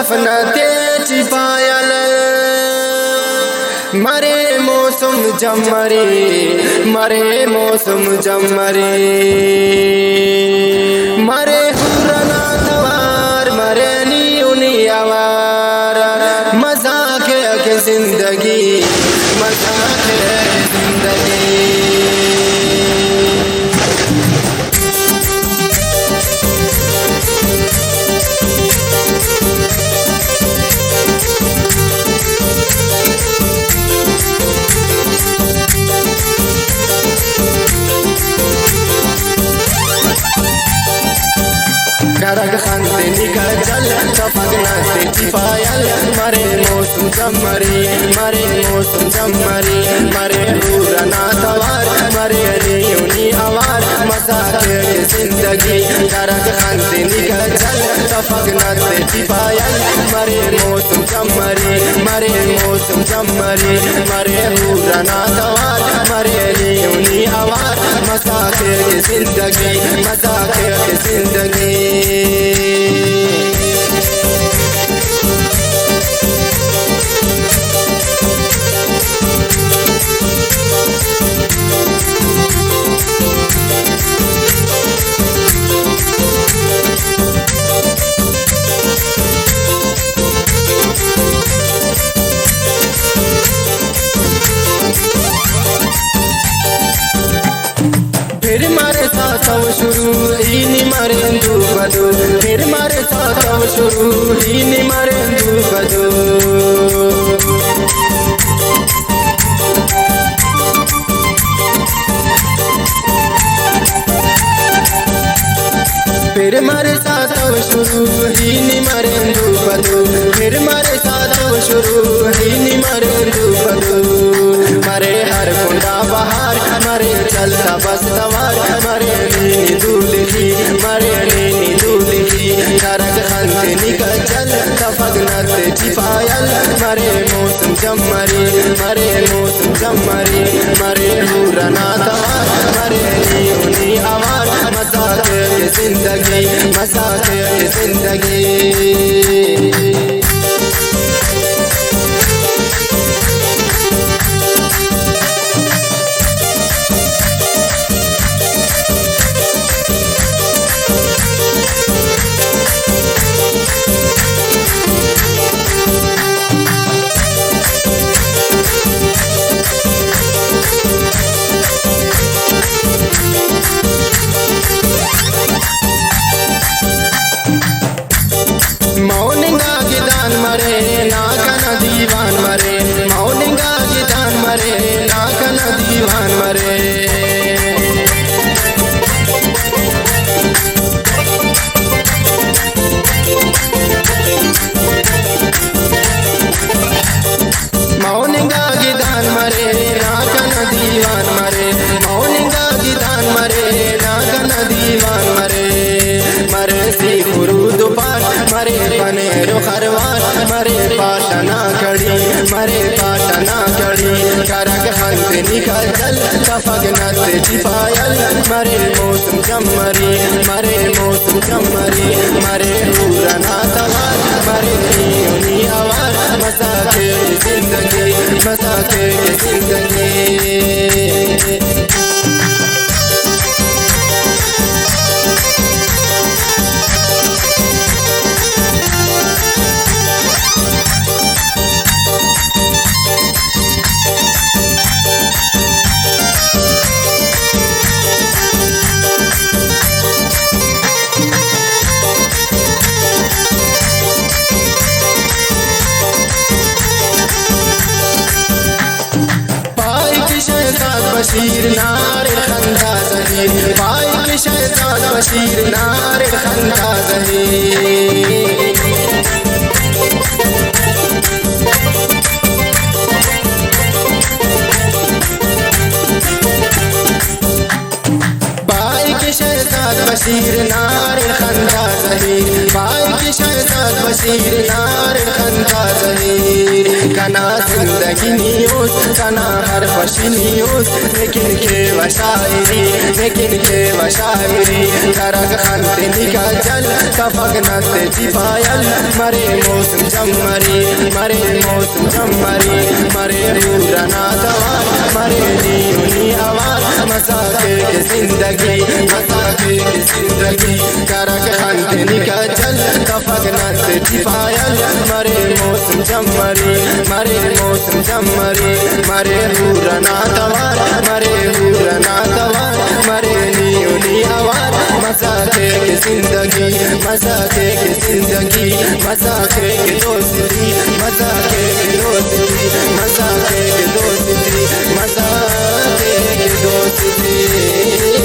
सफनते चिपायल मरे मौसम जमरे मरे मौसम जमरे मरे हुरना तवार मरे नी आवार मजाक है जिंदगी मजाक है जिंदगी करक खंते निकल जल सपगना से चिपायल मरे मौसम जमरे मरे मौसम जमरे मरे हुरना तवार मरे नी आवार मजाक है जिंदगी करक खंते निकल जल सपगना से चिपायल मरे मौसम जमरे मरे मौसम जमरे मरे हुरना तवार मरे नी आवार मजाक है जिंदगी मजाक है जिंदगी फिर मारे साथ शुरू ही मारे दू बदो फिर मारे साथ शुरू ही मारे दू बदो फिर मारे साथ शुरू ही मारे दू बदो फिर मारे साथ शुरू ही मारे दू बदो मरे हर कुंडा बहार मरे चलता बस सवार मरे नी दूल्ही मरे नी दूल्ही करक खंते निकल चल सफगनत चिपायल मरे मौसम जमरे मरे मौसम जमरे मरे हुरना तवार मरे नी आवार मजाक है जिंदगी मजाक है जिंदगी मौनिंगा गिदान मरे नाकन दीवान मरे मौनिंगा गिदान मरे नाकन दीवान मरे मौनिंगा गिदान मरे नाकन दीवान मरे मौनिंगा गिदान मरे नाकन दीवान मरे मरे सी खुरूद पार मरे बने रुखरवार मरे पाटना कड़ी मरे पाटना कड़ी करक हंत निकल जल सफगनत चिपायल मरे मौसम जमरे मरे मौसम जमरे मरे हुरना तवार मरे नी आवार मजाक है जिंदगी मजाक है जिंदगी बशीर नार खंदा जहीर पाई के शैतान बशीर नार खंदा जहीर पाई के शैतान बशीर नार खंदा जहीर पाई के शैतान बशीर नार खंदा जहीर तना जिंदगी न्यूज तना हर फशी न्यूज लेकिन के वशायरी करक खंते निका जल तफक नस्ते जिपायल मरे मौसम जमरी मरे हुरना दवार मरे नी आवार मसाके के जिंदगी करक खंते निका जल तफक नस्ते जिपायल मरे मौसम जमरी मरे हुरना दवार मरे नी आवार मसाके के जिंदगी मसाके के दोस्ती मसाके के दोस्ती